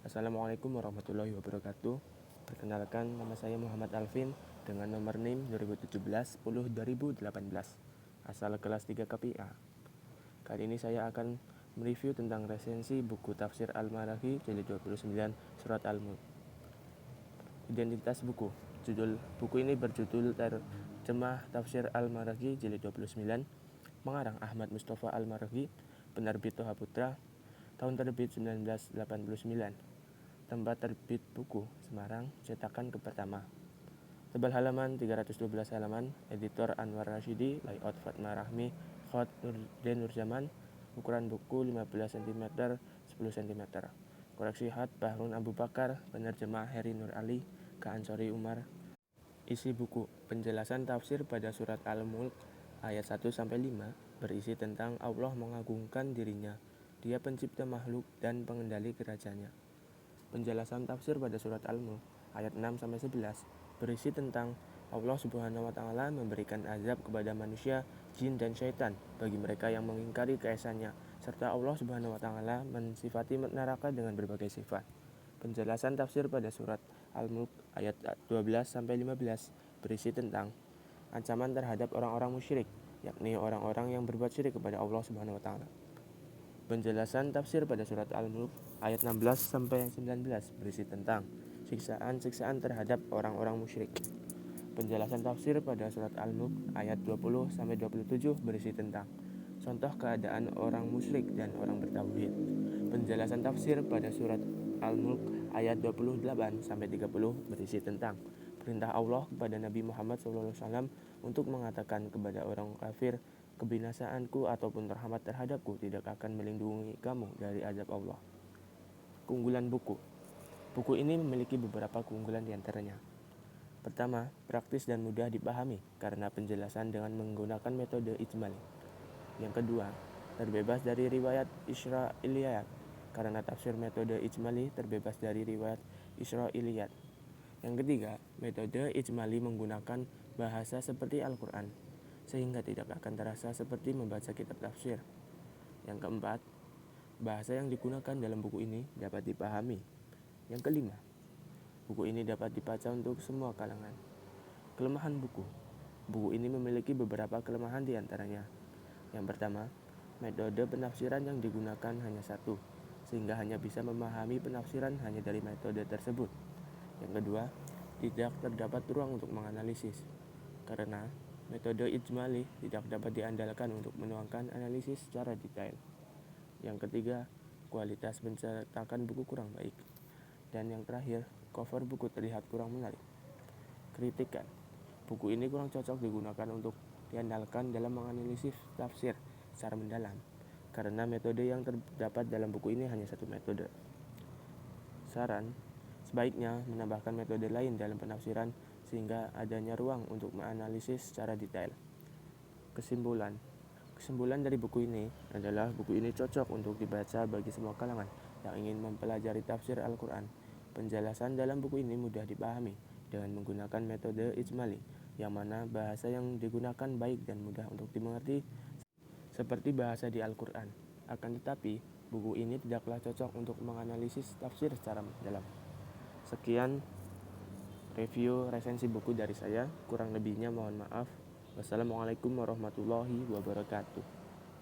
Assalamualaikum warahmatullahi wabarakatuh. Perkenalkan, nama saya Muhammad Alvin dengan nomor NIM 2017-10-2018, asal kelas 3 KPA. Kali ini saya akan mereview tentang resensi buku Tafsir Al-Maraghi jilid 29 Surat Al-Mulk. Identitas buku. Judul buku ini berjudul Terjemah Tafsir Al-Maraghi jilid 29, pengarang Ahmad Mustafa Al-Maraghi, penerbit Toha Putra, tahun terbit 1989. Tempat terbit buku Semarang, cetakan pertama. Tebal halaman 312 halaman, editor Anwar Rashidi, layout Fatma Rahmi, khot Nurdin Nurjaman, ukuran buku 15 cm 10 cm. Koreksi hat Bahrun Abu Bakar, penerjemah Heri Nur Ali, Kaansori Umar. Isi buku: penjelasan tafsir pada surat Al-Mulk ayat 1-5 berisi tentang Allah mengagungkan dirinya, Dia pencipta makhluk dan pengendali kerajaannya. Penjelasan tafsir pada surat Al-Mulk ayat 6-11 berisi tentang Allah Subhanahu wa Ta'ala memberikan azab kepada manusia, jin, dan syaitan bagi mereka yang mengingkari keesannya, serta Allah Subhanahu wa Ta'ala mensifati neraka dengan berbagai sifat. Penjelasan tafsir pada surat Al-Mulk ayat 12-15 berisi tentang ancaman terhadap orang-orang musyrik, yakni orang-orang yang berbuat syirik kepada Allah Subhanahu wa Ta'ala. Penjelasan tafsir pada surat Al-Mulk ayat 16-19 berisi tentang siksaan-siksaan terhadap orang-orang musyrik. Penjelasan tafsir pada surat Al-Mulk ayat 20-27 berisi tentang contoh keadaan orang musyrik dan orang bertauhid. Penjelasan tafsir pada surat Al-Mulk ayat 28-30 berisi tentang perintah Allah kepada Nabi Muhammad SAW untuk mengatakan kepada orang kafir, kebinasaanku ataupun rahmat terhadapku tidak akan melindungi kamu dari azab Allah. Keunggulan buku. Buku ini memiliki beberapa keunggulan diantaranya. Pertama, praktis dan mudah dipahami karena penjelasan dengan menggunakan metode ijmali. Yang kedua, terbebas dari riwayat Israiliyat karena tafsir metode ijmali terbebas dari riwayat Israiliyat. Yang ketiga, metode ijmali menggunakan bahasa seperti Al-Quran, sehingga tidak akan terasa seperti membaca kitab tafsir. Yang keempat, bahasa yang digunakan dalam buku ini dapat dipahami. Yang kelima, buku ini dapat dibaca untuk semua kalangan. Kelemahan buku. Buku ini memiliki beberapa kelemahan diantaranya. Yang pertama, metode penafsiran yang digunakan hanya satu, sehingga hanya bisa memahami penafsiran hanya dari metode tersebut. Yang kedua, tidak terdapat ruang untuk menganalisis, karena metode ijmali tidak dapat diandalkan untuk menuangkan analisis secara detail. Yang ketiga, kualitas pencetakan buku kurang baik. Dan yang terakhir, cover buku terlihat kurang menarik. Kritikan. Buku ini kurang cocok digunakan untuk diandalkan dalam menganalisis tafsir secara mendalam, karena metode yang terdapat dalam buku ini hanya satu metode. Saran, sebaiknya menambahkan metode lain dalam penafsiran sehingga adanya ruang untuk menganalisis secara detail. Kesimpulan dari buku ini adalah buku ini cocok untuk dibaca bagi semua kalangan yang ingin mempelajari tafsir Al-Quran. Penjelasan dalam buku ini mudah dipahami dengan menggunakan metode ijmali, yang mana bahasa yang digunakan baik dan mudah untuk dimengerti seperti bahasa di Al-Quran. Akan tetapi, buku ini tidaklah cocok untuk menganalisis tafsir secara mendalam. Sekian review resensi buku dari saya, kurang lebihnya mohon maaf. Wassalamualaikum warahmatullahi wabarakatuh.